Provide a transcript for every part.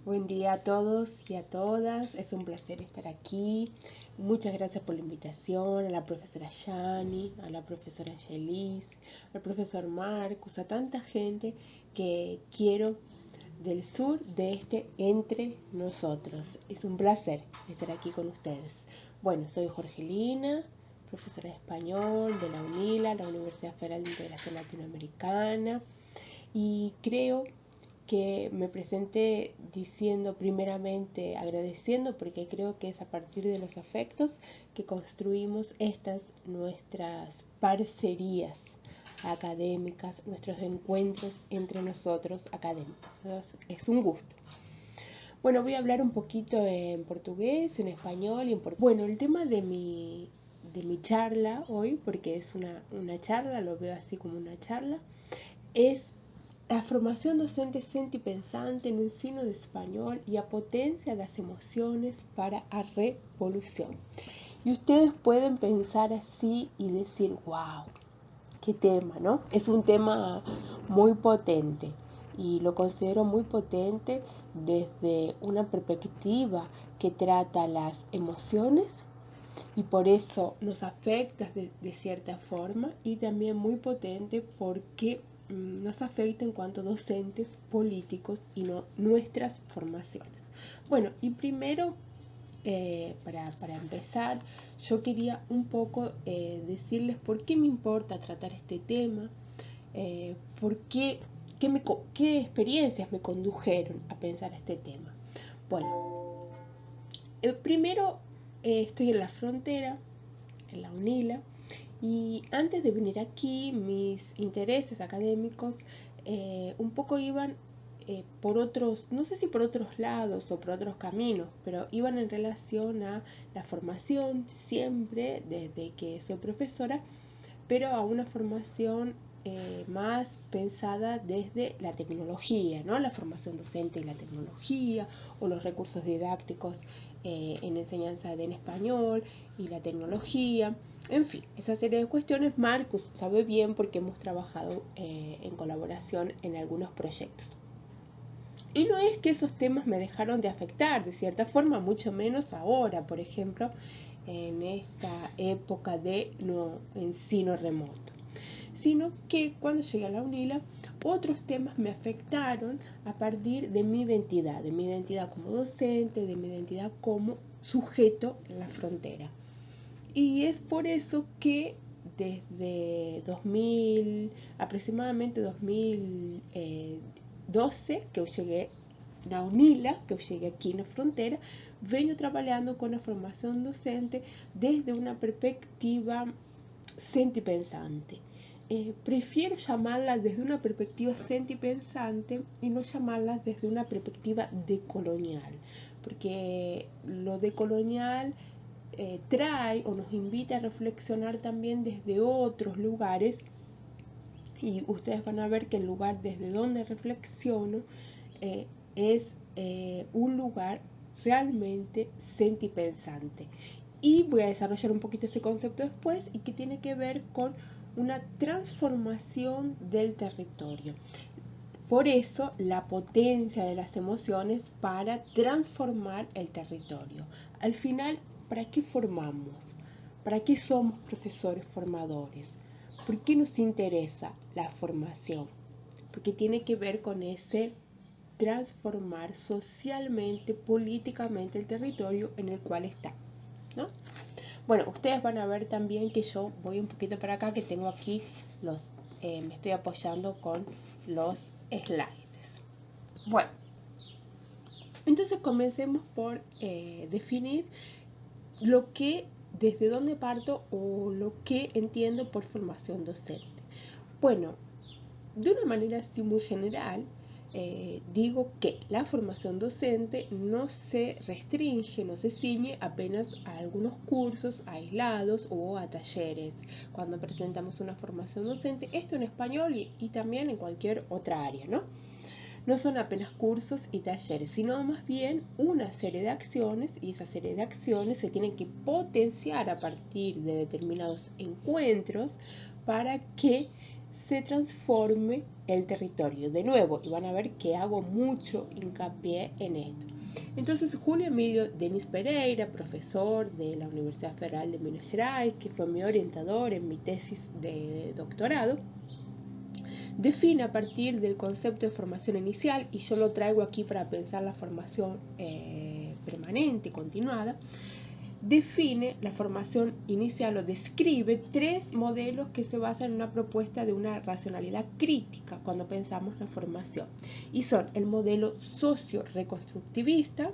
buen día a todos y a todas. Es un placer estar aquí. Muchas gracias por la invitación, a la profesora Yani, a la profesora Yelis, al profesor Marcus, a tanta gente que quiero del sur de entre nosotros. Es un placer estar aquí con ustedes. Bueno, soy Jorgelina, profesora de español de la UNILA, la Universidad Federal de Integración Latinoamericana, y creo que me presente diciendo primeramente, agradeciendo, porque creo que es a partir de los afectos que construimos nuestras parcerías académicas, nuestros encuentros entre nosotros académicos. Es un gusto. Bueno, voy a hablar un poquito en portugués, en español y en portugués. Bueno, el tema de mi charla hoy, porque es una charla, lo veo así como una charla, es a formación docente sentipensante no ensino de espanhol e a potência das emociones para a revolución. Y ustedes pueden pensar así y decir, wow, qué tema, ¿no? Es un tema muy potente y lo considero muy potente desde una perspectiva que trata las emociones y por eso nos afecta de cierta forma, y también muy potente porque nos afecta en cuanto a docentes, políticos y nuestras formaciones. Bueno, y primero, para empezar, yo quería un poco decirles por qué me importa tratar este tema, qué experiencias me condujeron a pensar este tema. Bueno, primero estoy en la frontera, en la UNILA, y antes de venir aquí mis intereses académicos un poco iban por otros, no sé si por otros lados o por otros caminos, pero iban en relación a la formación siempre desde que soy profesora, pero a una formación más pensada desde la tecnología, ¿no? La formación docente y la tecnología, o los recursos didácticos en enseñanza en español y la tecnología. En fin, esa serie de cuestiones Marcus sabe bien porque hemos trabajado en colaboración en algunos proyectos. Y no es que esos temas me dejaron de afectar de cierta forma, mucho menos ahora, por ejemplo, en esta época de ensino remoto, sino que cuando llegué a la UNILA, otros temas me afectaron a partir de mi identidad como docente, de mi identidad como sujeto en la frontera. Y es por eso que desde aproximadamente 2012, que yo llegué na UNILA, que eu cheguei aqui na fronteira, venho trabalhando com a formação docente desde uma perspectiva sentipensante. Prefiero llamarla desde una perspectiva sentipensante y no llamarla desde una perspectiva decolonial, porque lo decolonial trae o nos invita a reflexionar también desde otros lugares, y ustedes van a ver que el lugar desde donde reflexiono es un lugar realmente sentipensante. Y voy a desarrollar un poquito ese concepto después, y que tiene que ver con una transformación del territorio. Por eso la potencia de las emociones para transformar el territorio. Al final, ¿para qué formamos? ¿Para qué somos profesores formadores? ¿Por qué nos interesa la formación? Porque tiene que ver con ese transformar socialmente, políticamente el territorio en el cual estamos, ¿no? Bueno, ustedes van a ver también que yo voy un poquito para acá, que tengo aquí me estoy apoyando con los slides. Bueno, entonces comencemos por definir desde dónde parto o lo que entiendo por formación docente. Bueno, de una manera así muy general, digo que la formación docente no se restringe, no se ciñe apenas a algunos cursos aislados o a talleres. Cuando presentamos una formación docente, esto en español y también en cualquier otra área, ¿no? No son apenas cursos y talleres, sino más bien una serie de acciones, y esa serie de acciones se tienen que potenciar a partir de determinados encuentros para que se transforme el territorio. De nuevo, y van a ver que hago mucho hincapié en esto. Entonces, Julio Emilio Denis Pereira, profesor de la Universidad Federal de Minas Gerais, que fue mi orientador en mi tesis de doctorado, define a partir del concepto de formación inicial, y yo lo traigo aquí para pensar la formación permanente, continuada. Define la formación inicial o describe 3 modelos que se basan en una propuesta de una racionalidad crítica cuando pensamos la formación. Y son el modelo socio-reconstructivista,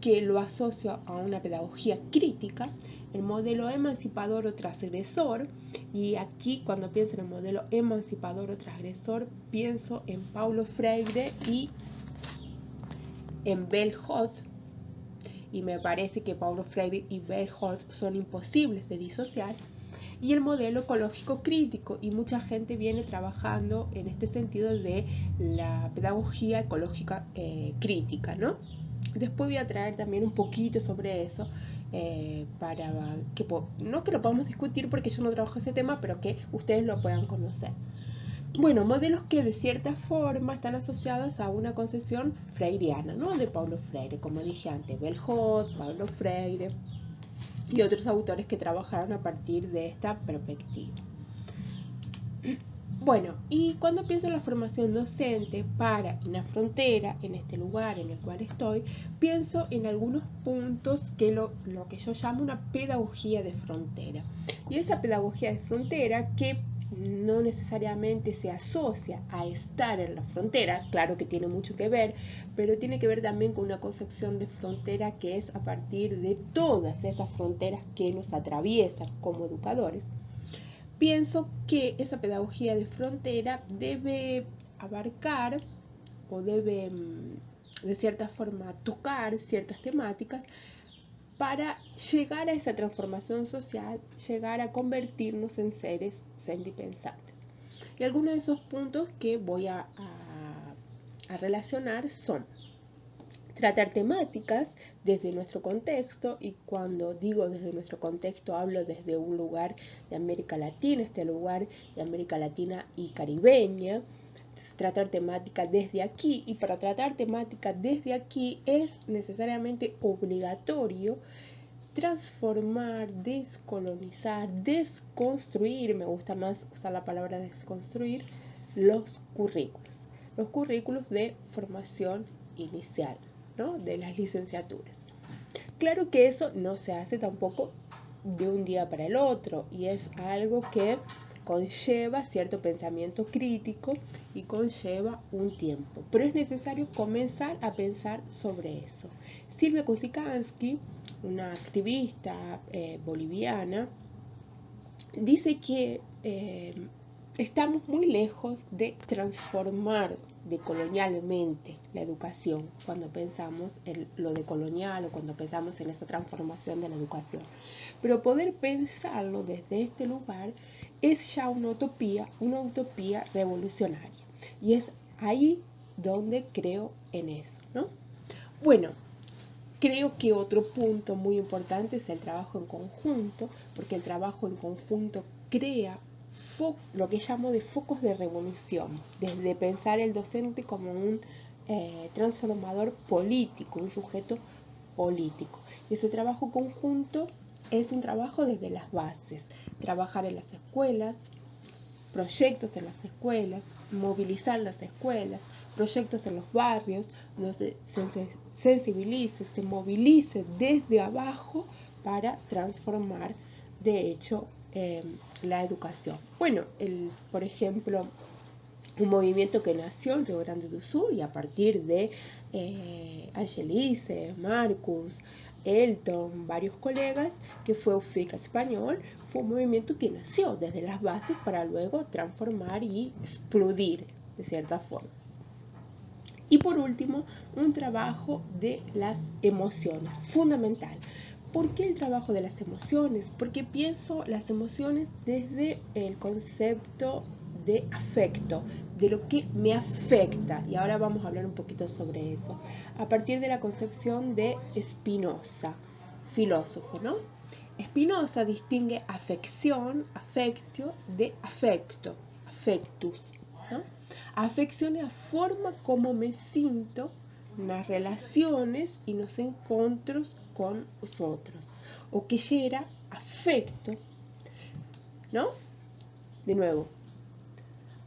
que lo asocio a una pedagogía crítica, el modelo emancipador o transgresor, y aquí cuando pienso en el modelo emancipador o transgresor pienso en Paulo Freire y en Bell Hooks, y me parece que Paulo Freire y Bell Hooks son imposibles de disociar, y el modelo ecológico crítico, y mucha gente viene trabajando en este sentido de la pedagogía ecológica crítica, ¿no? Después voy a traer también un poquito sobre eso, para que, no que lo podamos discutir porque yo no trabajo ese tema, pero que ustedes lo puedan conocer. Bueno, modelos que de cierta forma están asociados a una concepción freiriana, ¿no? De Paulo Freire, como dije antes, Bell Hooks, Paulo Freire y otros autores que trabajaron a partir de esta perspectiva. Bueno, y cuando pienso en la formación docente para una frontera, en este lugar en el cual estoy, pienso en algunos puntos que lo que yo llamo una pedagogía de frontera. Y esa pedagogía de frontera que no necesariamente se asocia a estar en la frontera, claro que tiene mucho que ver, pero tiene que ver también con una concepción de frontera que es a partir de todas esas fronteras que nos atraviesan como educadores. Pienso que esa pedagogía de frontera debe abarcar o debe de cierta forma tocar ciertas temáticas para llegar a esa transformación social, llegar a convertirnos en seres sentipensantes. Y algunos de esos puntos que voy a relacionar son tratar temáticas desde nuestro contexto, y cuando digo desde nuestro contexto hablo desde un lugar de América Latina, este lugar de América Latina y caribeña. Tratar temática desde aquí, y para tratar temática desde aquí es necesariamente obligatorio transformar, descolonizar, desconstruir, me gusta más usar la palabra desconstruir, los currículos de formación inicial, ¿no? De las licenciaturas. Claro que eso no se hace tampoco de un día para el otro, y es algo que conlleva cierto pensamiento crítico y conlleva un tiempo, pero es necesario comenzar a pensar sobre eso. Silvia Kusikanski, una activista boliviana, dice que estamos muy lejos de transformar decolonialmente la educación cuando pensamos en lo decolonial o cuando pensamos en esa transformación de la educación. Pero poder pensarlo desde este lugar es ya una utopía revolucionaria. Y es ahí donde creo en eso, ¿no? Bueno, creo que otro punto muy importante es el trabajo en conjunto, porque el trabajo en conjunto crea lo que llamo de focos de revolución, desde pensar el docente como un transformador político, un sujeto político. Y ese trabajo conjunto es un trabajo desde las bases, trabajar en las escuelas, proyectos en las escuelas, movilizar las escuelas, proyectos en los barrios, donde se sensibilice, se movilice desde abajo para transformar, de hecho, la educación. Bueno, por ejemplo, un movimiento que nació en Río Grande do Sul y a partir de Angelice, Marcus, Elton, varios colegas, que fue UFICA español, fue un movimiento que nació desde las bases para luego transformar y explodir de cierta forma. Y por último, un trabajo de las emociones, fundamental. ¿Por qué el trabajo de las emociones? Porque pienso las emociones desde el concepto de afecto, de lo que me afecta, y ahora vamos a hablar un poquito sobre eso, a partir de la concepción de Spinoza, filósofo, ¿no? Spinoza distingue afección, afectio, de afecto. affectus, ¿no? Afección es la forma como me siento nas relaciones y nos encontros con os outros. O que gera afecto, ¿no? De nuevo,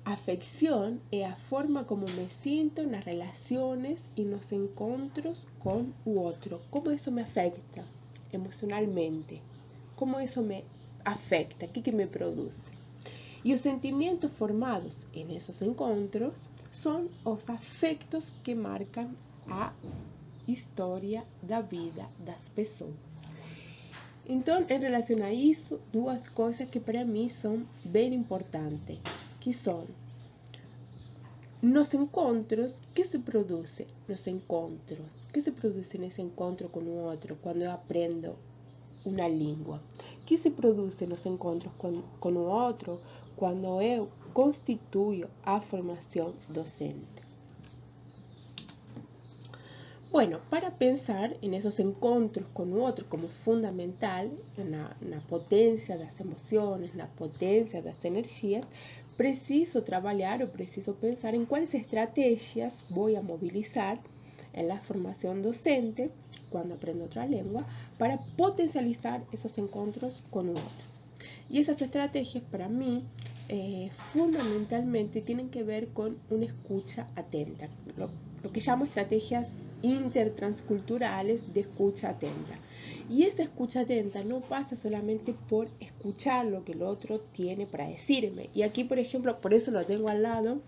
afección é a forma como me sinto nas relaciones y nos encontros con o outro. Como eso me afecta emocionalmente? Como eso me afecta? ¿Qué que me produce? E os sentimentos formados en esos encontros son os afectos que marcan a história da vida das pessoas. Então, em relação a isso, duas coisas que para mim são bem importantes, que são nos encontros, que se produz nos encontros, que se produz nesse encontro com o outro, quando eu aprendo uma língua, que se produz nos encontros com o outro, quando eu constituyo a formação docente. Bueno, para pensar en esos encontros con otro como fundamental, na potência das emoções, na potência das energias, preciso trabalhar ou preciso pensar em quais estratégias vou a mobilizar en la formación docente, cuando aprendo otra lengua, para potencializar esos encontros con otro. Y esas estrategias para mí fundamentalmente tienen que ver con una escucha atenta, lo que llamo estrategias intertransculturales de escucha atenta. Y esa escucha atenta no pasa solamente por escuchar lo que el otro tiene para decirme. Y aquí, por ejemplo, por eso lo tengo al lado,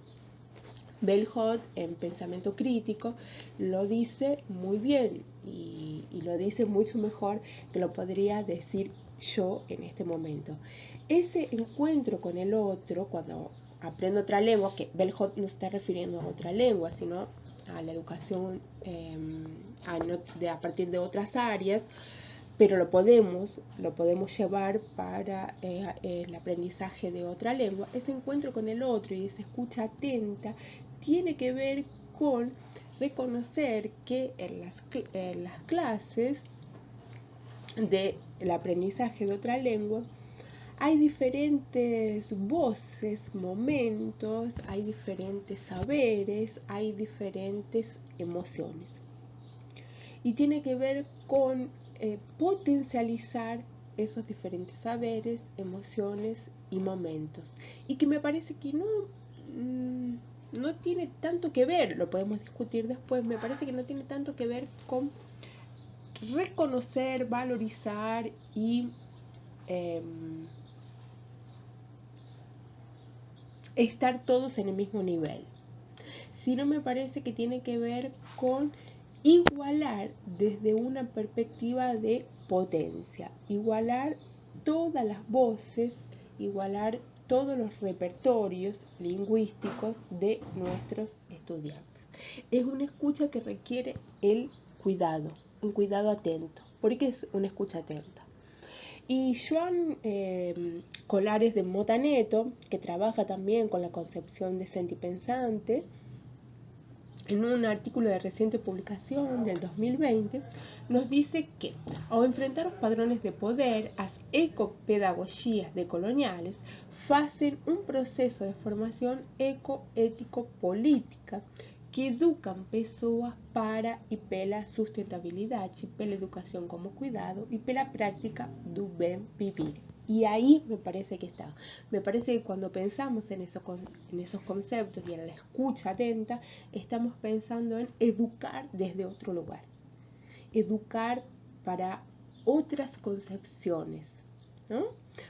Bell Hooks en Pensamiento Crítico lo dice muy bien y lo dice mucho mejor que lo podría decir yo en este momento. Ese encuentro con el otro, cuando aprendo otra lengua, que Bell Hooks no está refiriendo a otra lengua, sino a la educación a partir de otras áreas, pero lo podemos llevar para el aprendizaje de otra lengua. Ese encuentro con el otro y esa escucha atenta tiene que ver con reconocer que en las clases del aprendizaje de otra lengua hay diferentes voces, momentos, hay diferentes saberes, hay diferentes emociones. Y tiene que ver con potencializar esos diferentes saberes, emociones y momentos. Y que me parece que no tiene tanto que ver, lo podemos discutir después, me parece que no tiene tanto que ver con reconocer, valorizar y estar todos en el mismo nivel, sino me parece que tiene que ver con igualar desde una perspectiva de potencia, igualar todas las voces, igualar todos los repertorios lingüísticos de nuestros estudiantes. Es una escucha que requiere el cuidado, un cuidado atento. ¿Por qué es una escucha atenta? Y Joan Colares de Motaneto, que trabaja también con la concepción decente y pensante, en un artículo de reciente publicación del 2020, nos dice que ao enfrentar os padrões de poder, as ecopedagogias decoloniales facen un proceso de formación ecoético-política que educan pessoas para e pela sustentabilidade, pela educação como cuidado e pela práctica do bem vivir. Y ahí me parece que está. Me parece que cuando pensamos en esos conceptos y en la escucha atenta, estamos pensando en educar desde otro lugar. Educar para otras concepciones, ¿no?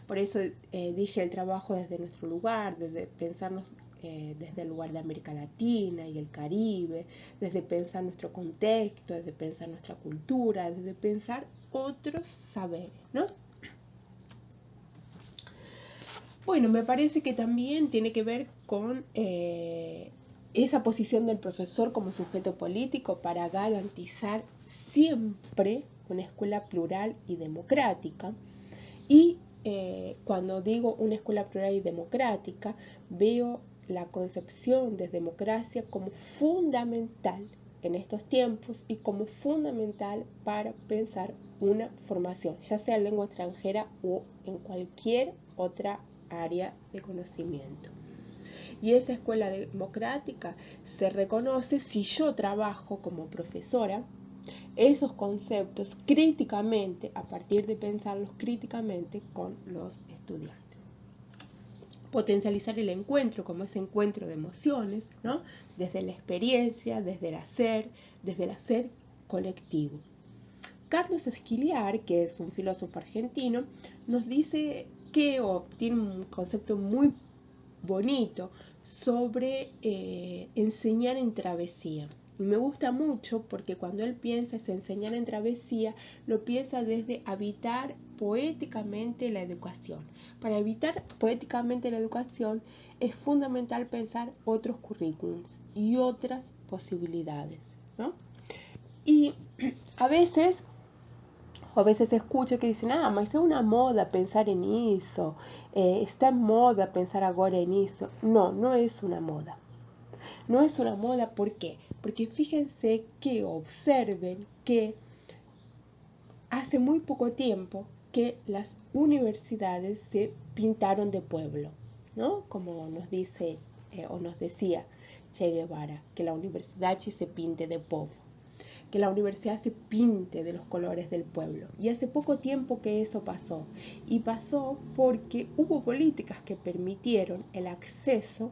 Por eso dije el trabajo desde nuestro lugar, desde pensarnos desde el lugar de América Latina y el Caribe, desde pensar nuestro contexto, desde pensar nuestra cultura, desde pensar otros saberes, ¿no? Bueno, me parece que también tiene que ver con esa posición del profesor como sujeto político para garantizar siempre una escuela plural y democrática. Y cuando digo una escuela plural y democrática, veo la concepción de democracia como fundamental en estos tiempos y como fundamental para pensar una formación, ya sea en lengua extranjera o en cualquier otra área de conocimiento. Y esa escuela democrática se reconoce si yo trabajo como profesora esos conceptos críticamente, a partir de pensarlos críticamente con los estudiantes. Potencializar el encuentro como ese encuentro de emociones, ¿no? Desde la experiencia, desde el hacer colectivo. Carlos Esquiliar, que es un filósofo argentino, nos dice que tiene un concepto muy bonito sobre enseñar en travesía. Y me gusta mucho porque cuando él piensa es enseñar en travesía, lo piensa desde habitar poéticamente la educación. Para habitar poéticamente la educación es fundamental pensar otros currículums y otras posibilidades, ¿no? Y a veces escucho que dicen, mas é una moda pensar en eso, está en moda pensar ahora en eso. No, no es una moda. No es una moda, ¿por qué? Porque fíjense que observen que hace muy poco tiempo que las universidades se pintaron de pueblo, ¿no? Como nos dice o nos decía Che Guevara, que la universidad se pinte de povo, que la universidad se pinte de los colores del pueblo. Y hace poco tiempo que eso pasó. Y pasó porque hubo políticas que permitieron el acceso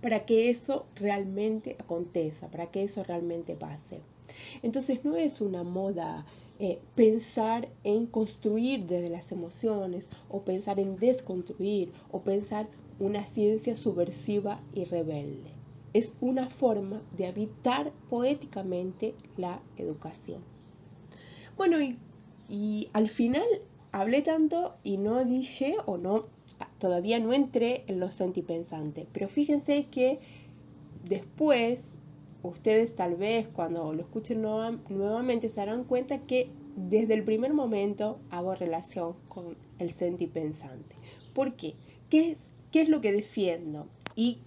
para que eso realmente acontezca, para que eso realmente pase. Entonces no es una moda pensar en construir desde las emociones, o pensar en desconstruir, o pensar una ciencia subversiva y rebelde. Es una forma de habitar poéticamente la educación. Bueno, y al final hablé tanto y no dije todavía no entré en lo sentipensante, pero fíjense que después ustedes tal vez cuando lo escuchen nuevamente se darán cuenta que desde el primer momento hago relación con el sentipensante. ¿Por qué? ¿Qué es lo que defiendo? Y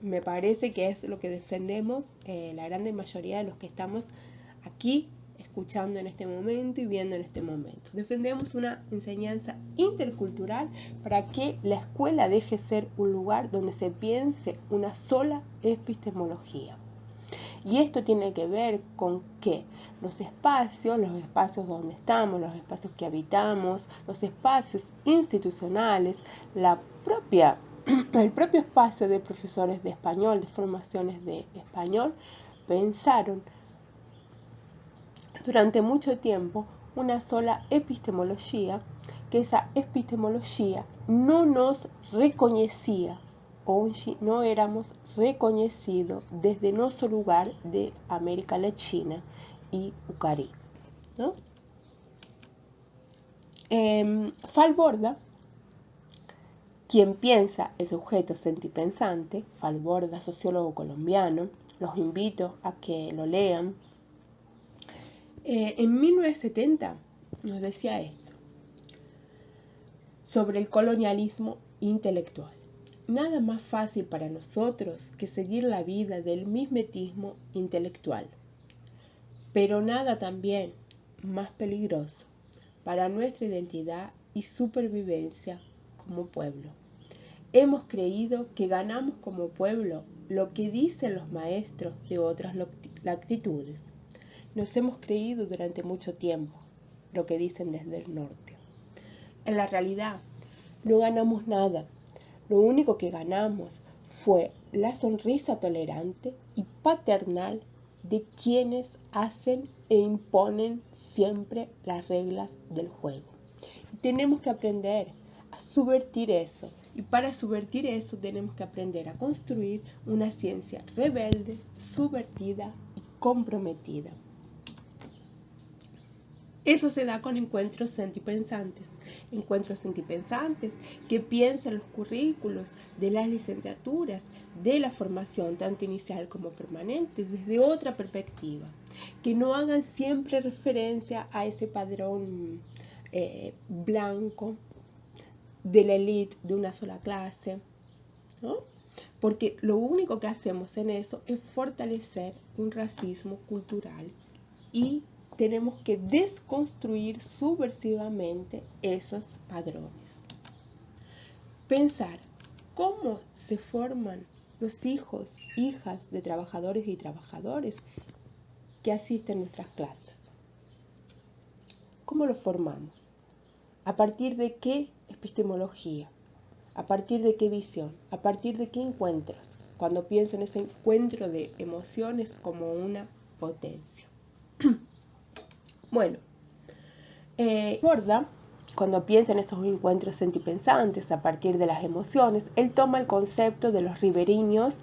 me parece que es lo que defendemos la gran mayoría de los que estamos aquí escuchando en este momento y viendo en este momento. Defendemos una enseñanza intercultural para que la escuela deje de ser un lugar donde se piense una sola epistemología. Y esto tiene que ver con que los espacios donde estamos, los espacios que habitamos, los espacios institucionales, el propio espacio de profesores de español, de formaciones de español, pensaron durante mucho tiempo una sola epistemología, que esa epistemología no nos reconocía, hoy no éramos reconocidos desde nuestro lugar de América Latina y Ucari, ¿no? Falborda, quien piensa el sujeto sentipensante, Falborda, sociólogo colombiano, los invito a que lo lean. En 1970 nos decía esto sobre el colonialismo intelectual. Nada más fácil para nosotros que seguir la vida del mimetismo intelectual, pero nada también más peligroso para nuestra identidad y supervivencia como pueblo. Hemos creído que ganamos como pueblo lo que dicen los maestros de otras latitudes. Nos hemos creído durante mucho tiempo lo que dicen desde el norte. En la realidad, no ganamos nada. Lo único que ganamos fue la sonrisa tolerante y paternal de quienes hacen e imponen siempre las reglas del juego. Y tenemos que aprender a subvertir eso. Y para subvertir eso tenemos que aprender a construir una ciencia rebelde, subvertida y comprometida. Eso se da con encuentros sentipensantes que piensan los currículos de las licenciaturas, de la formación tanto inicial como permanente, desde otra perspectiva, que no hagan siempre referencia a ese padrón blanco de la élite de una sola clase, ¿no? Porque lo único que hacemos en eso es fortalecer un racismo cultural y tenemos que desconstruir subversivamente esos padrones. Pensar cómo se forman los hijos, hijas de trabajadores y trabajadoras que asisten a nuestras clases. ¿Cómo los formamos? ¿A partir de qué epistemología? ¿A partir de qué visión? ¿A partir de qué encuentros? Cuando pienso en ese encuentro de emociones como una potencia. Bueno, Borda, cuando piensa en esos encuentros sentipensantes a partir de las emociones, él toma el concepto de los ribereños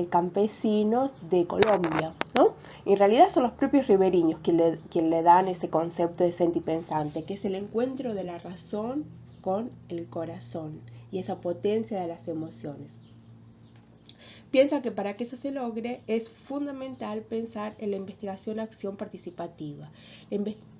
campesinos de Colombia, ¿no? En realidad son los propios ribereños quien le dan ese concepto de sentipensante, que es el encuentro de la razón con el corazón y esa potencia de las emociones. Piensa que para que eso se logre es fundamental pensar en la investigación-acción participativa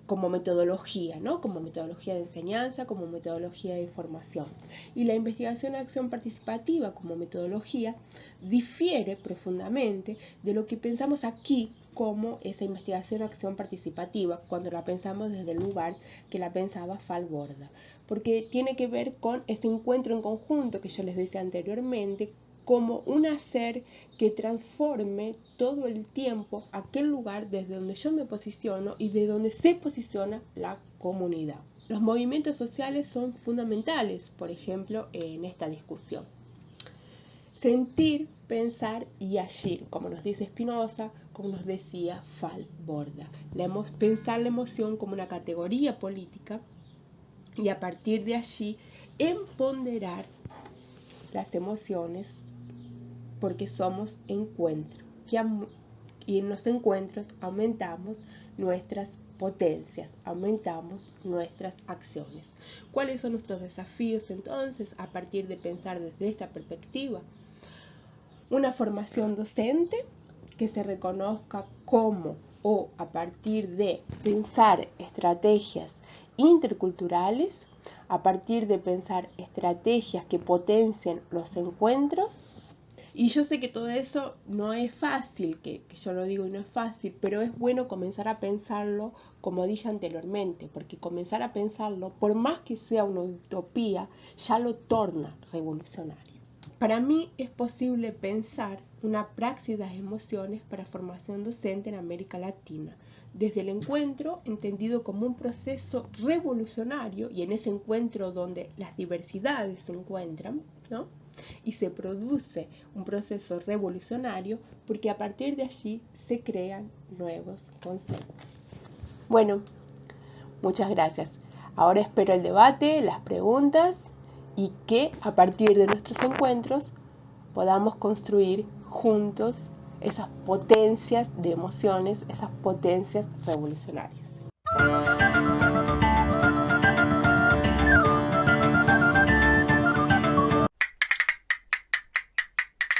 como metodología, ¿no? Como metodología de enseñanza, como metodología de formación. Y la investigación-acción participativa como metodología difiere profundamente de lo que pensamos aquí como esa investigación-acción participativa cuando la pensamos desde el lugar que la pensaba Falborda, porque tiene que ver con ese encuentro en conjunto que yo les decía anteriormente, como un hacer que transforme todo el tiempo aquel lugar desde donde yo me posiciono y de donde se posiciona la comunidad. Los movimientos sociales son fundamentales, por ejemplo, en esta discusión. Sentir, pensar y agir, como nos dice Spinoza, como nos decía Falborda. Pensar la emoción como una categoría política y a partir de allí empoderar las emociones porque somos encuentro y en los encuentros aumentamos nuestras potencias, aumentamos nuestras acciones. ¿Cuáles son nuestros desafíos entonces a partir de pensar desde esta perspectiva? Una formación docente que se reconozca como o a partir de pensar estrategias interculturales, a partir de pensar estrategias que potencien los encuentros. Y yo sé que todo eso no es fácil, que yo lo digo y no es fácil, pero es bueno comenzar a pensarlo como dije anteriormente, porque comenzar a pensarlo, por más que sea una utopía, ya lo torna revolucionario. Para mí es posible pensar una praxis de las emociones para formación docente en América Latina, desde el encuentro entendido como un proceso revolucionario y en ese encuentro donde las diversidades se encuentran, ¿no? Y se produce un proceso revolucionario porque a partir de allí se crean nuevos conceptos. Bueno, muchas gracias. Ahora espero el debate, las preguntas y que a partir de nuestros encuentros podamos construir juntos esas potencias de emociones, esas potencias revolucionarias.